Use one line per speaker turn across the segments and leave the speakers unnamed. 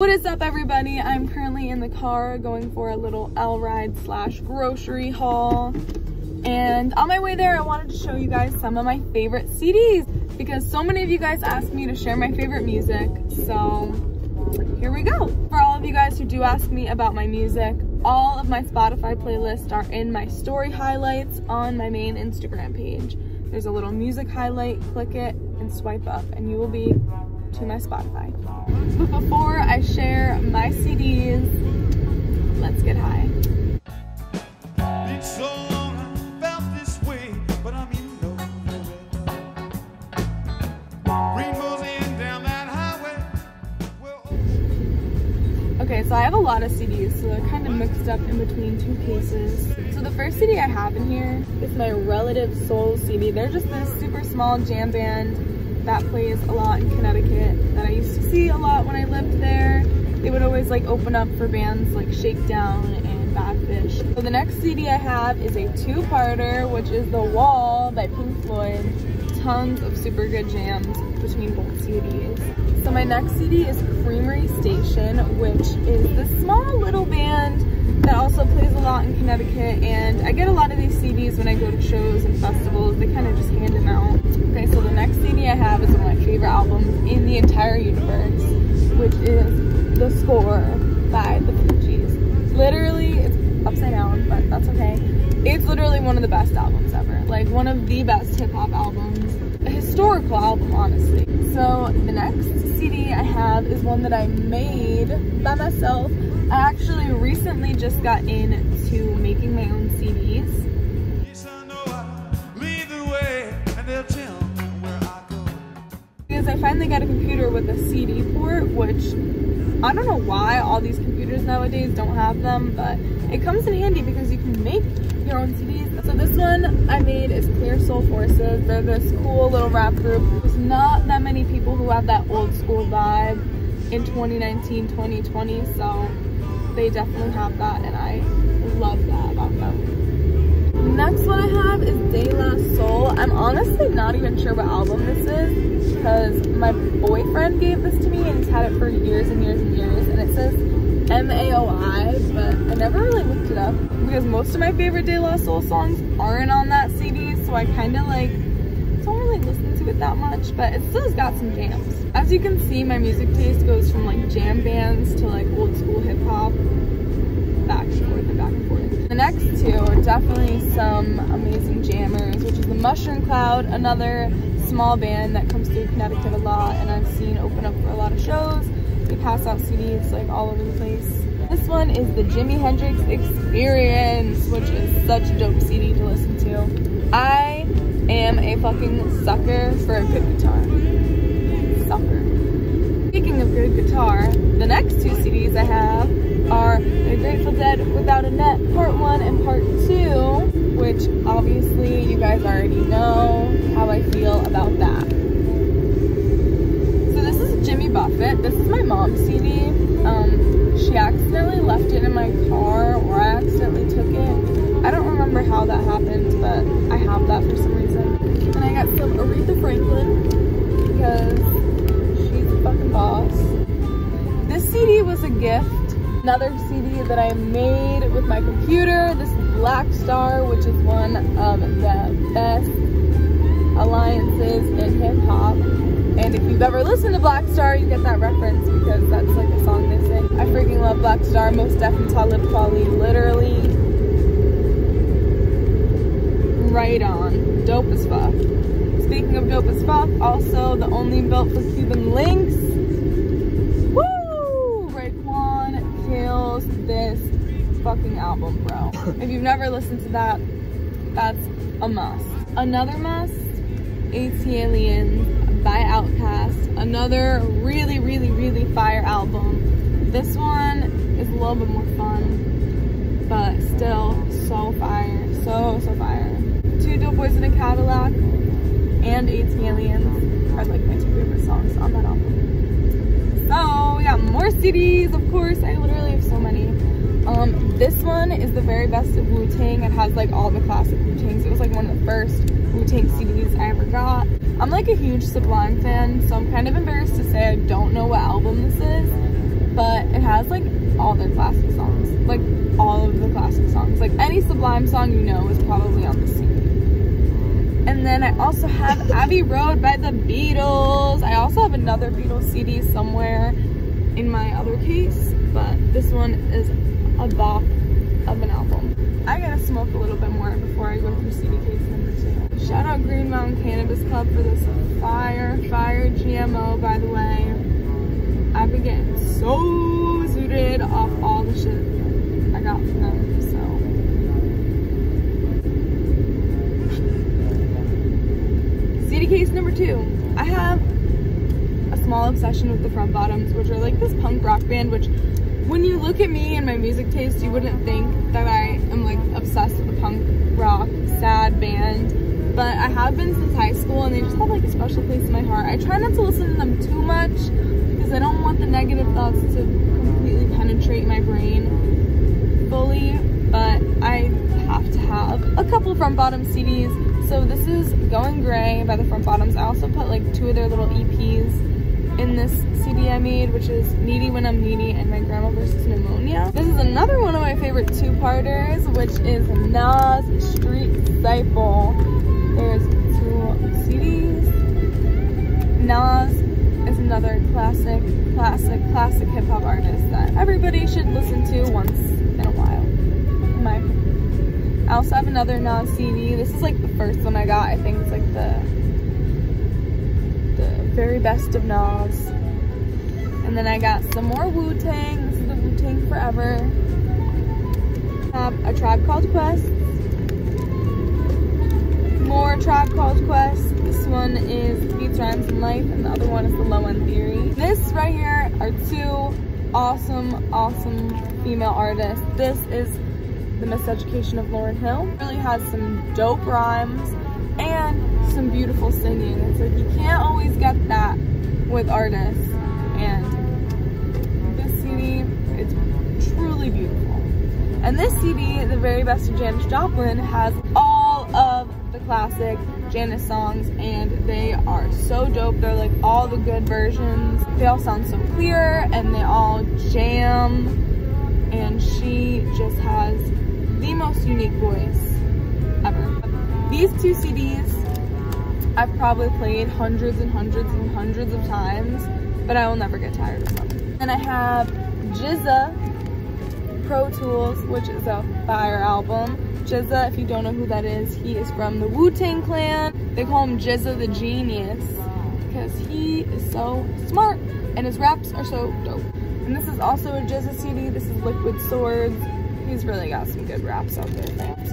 What is up, everybody? I'm currently in the car going for a little L ride / grocery haul, and on my way there I wanted to show you guys some of my favorite CDs because so many of you guys asked me to share my favorite music, so here we go. For all of you guys who do ask me about my music, all of my Spotify playlists are in my story highlights on my main Instagram page. There's a little music highlight, click it and swipe up and you will be to my Spotify. But before I share my CDs, let's get high.
It's so long I felt this way, but I'm in love. Rainbows in down that highway.
Okay, so I have a lot of CDs, so they're kind of mixed up in between two cases. So the first CD I have in here is my Relative Soul CD. They're just this super small jam band that plays a lot in Connecticut that I used to see a lot when I lived there. They would always like open up for bands like Shakedown and Bad Fish. So the next CD I have is a two-parter, which is The Wall by Pink Floyd. Tons of super good jams between both CDs. So my next CD is Creamery Station, which is this small little band that also plays a lot in Connecticut, and I get a lot of these CDs when I go to shows and festivals. They kind of just hand them out. Okay, so the next CD I have is one of my favorite albums in the entire universe, which is The Score by the Fugees. Literally, it's upside down, but that's okay. It's literally one of the best albums ever. Like, one of the best hip-hop albums. A historical album, honestly. So the next CD I have is one that I made by myself. I actually recently just got into making my own CDs. Because I finally got a computer with a CD port, which I don't know why all these computers nowadays don't have them, but it comes in handy because you can make your own CDs. So this one I made is Clear Soul Forces. They're this cool little rap group. There's not that many people who have that old school vibe in 2019, 2020, so they definitely have that, and I love that about them. Next one I have is De La Soul. I'm honestly not even sure what album this is because my boyfriend gave this to me and he's had it for years and years and years, and it says MAOI, but I never really looked it up because most of my favorite De La Soul songs aren't on that CD, so I kind of like don't really listen to it that much, but it still has got some jams. As you can see, my music taste goes from like jam bands to like old school hip hop, back and forth and back and forth. The next two are definitely some amazing jammers, which is the Mushroom Cloud, another small band that comes through Connecticut a lot and I've seen open up for a lot of shows. They pass out CDs like all over the place. This one is the Jimi Hendrix Experience, which is such a dope CD to listen to. I am a fucking sucker for a good guitar. Sucker. Speaking of good guitar, the next two CDs I have are The Grateful Dead Without a Net Part 1 and Part 2, which obviously you guys already know how I feel about that. So this is Jimmy Buffett. This is my mom's CD. She accidentally left it in my car, or I accidentally took it. I don't remember how that happened, but I have that for some reason. And I got some Aretha Franklin because she's a fucking boss. This CD was a gift. Another CD that I made with my computer. This is Black Star, which is one of the best alliances in hip hop. And if you've ever listened to Black Star, you get that reference because that's like a song they sing. I freaking love Black Star. Mos Def and Talib Kweli, literally right on. Dope as fuck. Speaking of dope as fuck, also The Only Built for Cuban Links. Woo! Raekwon kills this fucking album, bro. If you've never listened to that, that's a must. Another must, ATLiens by Outkast. Another really, really, really fire album. This one is a little bit more fun, but still so fire. So fire. Two Dope Boys in a Cadillac and ATLiens are like my two favorite songs on that album. So we got more CDs, of course. I literally have so many. This one is the very best of Wu-Tang. It has like all the classic Wu-Tangs. It was like one of the first Wu-Tang CDs I ever got. I'm like a huge Sublime fan, so I'm kind of embarrassed to say I don't know what album this is, but has like all their classic songs, like all of the classic songs. Like any Sublime song you know is probably on the CD. And then I also have Abbey Road by the Beatles. I also have another Beatles CD somewhere in my other case, but this one is a bop of an album. I gotta smoke a little bit more before I go through CD case number 2. Shout out Green Mountain Cannabis Club for this fire GMO, by the way. I've been getting so zooted off all the shit I got from them, so. CD case number 2. I have a small obsession with the Front Bottoms, which are like this punk rock band, which when you look at me and my music taste, you wouldn't think that I am like obsessed with a punk rock sad band, but I have been since high school, and they just have like a special place in my heart. I try not to listen to them too much because I don't want the negative thoughts to completely penetrate my brain fully, but I have to have a couple Front Bottoms CDs. So this is Going Gray by the Front Bottoms. I also put like 2 of their little EPs in this CD I made, which is Needy When I'm Needy and My Grandma Versus Pneumonia. This is another one of my favorite 2-parters, which is Nas Street Disciple. There's 2 CDs. Nas is another classic hip-hop artist that everybody should listen to once in a while, in my opinion. I also have another Nas CD. This is like the first one I got. I think it's like the very best of Nas. And then I got some more Wu-Tang. This is the Wu-Tang Forever. I have A Tribe Called Quest. More Tribe Called Quest. This one is Beats, Rhymes, and Life, and the other one is The Low End Theory. This right here are 2 awesome female artists. This is The Miseducation of Lauryn Hill. It really has some dope rhymes and some beautiful singing. It's like you can't always get that with artists, and this CD is truly beautiful. And this CD, The Very Best of Janis Joplin, has all of the classic Janis songs, and they are so dope. They're like all the good versions. They all sound so clear, and they all jam, and she just has the most unique voice ever. These 2 CDs I've probably played hundreds and hundreds and hundreds of times, but I will never get tired of them. And I have GZA Pro Tools, which is a fire album. GZA, if you don't know who that is, he is from the Wu-Tang Clan. They call him GZA the Genius because he is so smart and his raps are so dope. And this is also a GZA CD. This is Liquid Swords. He's really got some good raps out there, thanks.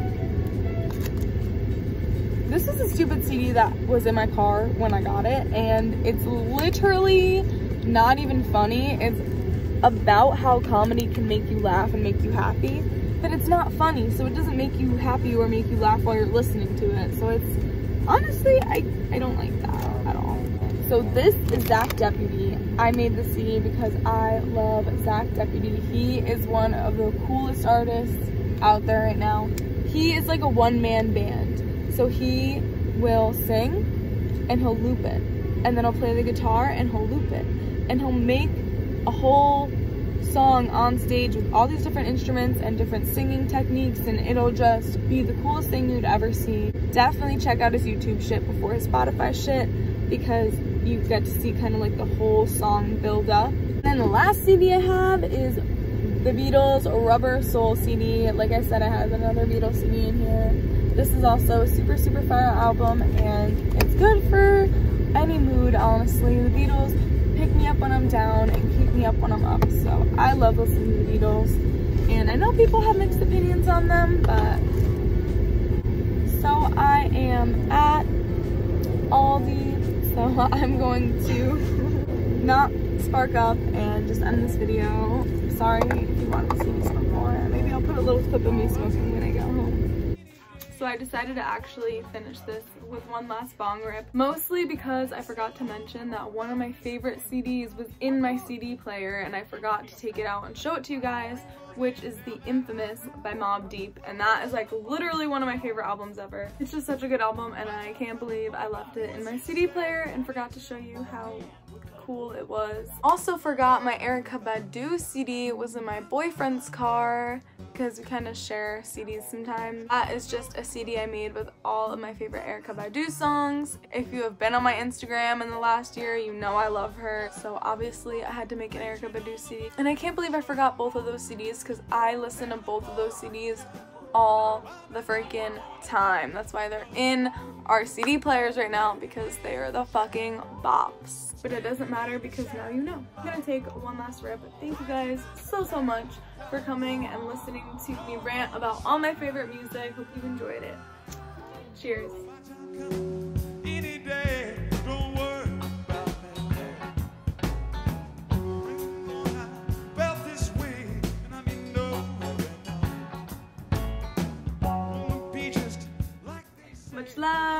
This is a stupid CD that was in my car when I got it, and it's literally not even funny. It's about how comedy can make you laugh and make you happy, but it's not funny, so it doesn't make you happy or make you laugh while you're listening to it. So it's, honestly, I don't like that at all. So this is Zach Deputy. I made this CD because I love Zach Deputy. He is one of the coolest artists out there right now. He is like a one-man band. So he will sing and he'll loop it, and then he'll play the guitar and he'll loop it, and he'll make a whole song on stage with all these different instruments and different singing techniques, and it'll just be the coolest thing you'd ever see. Definitely check out his YouTube shit before his Spotify shit, because you get to see kind of like the whole song build up. And then the last CD I have is the Beatles Rubber Soul CD. Like I said, I have another Beatles CD in here. This is also a super fire album, and it's good for any mood, honestly. The Beatles pick me up when I'm down and keep me up when I'm up, so I love listening to the Beatles. And I know people have mixed opinions on them, but so I am at Aldi, so I'm going to not spark up and just end this video. Sorry if you wanted to see me smoke more. Maybe I'll put a little clip of me smoking when I get home. So I decided to actually finish this with one last bong rip, mostly because I forgot to mention that one of my favorite CDs was in my CD player, and I forgot to take it out and show it to you guys, which is The Infamous by Mobb Deep, and that is like literally one of my favorite albums ever. It's just such a good album, and I can't believe I left it in my CD player and forgot to show you how cool it was. Also forgot my Erykah Badu CD was in my boyfriend's car because we kind of share CDs sometimes. That is just a CD I made with all of my favorite Erykah Badu songs. If you have been on my Instagram in the last year, you know I love her. So obviously I had to make an Erykah Badu CD. And I can't believe I forgot both of those CDs because I listen to both of those CDs all the freaking time. That's why they're in our CD players right now, because they are the fucking bops. But it doesn't matter because now you know. I'm gonna take one last rip. Thank you guys so much for coming and listening to me rant about all my favorite music. Hope you enjoyed it. Cheers.
Any day, don't worry about that. I felt this way, and I'm in no hurry now. Be just like this.
Much love.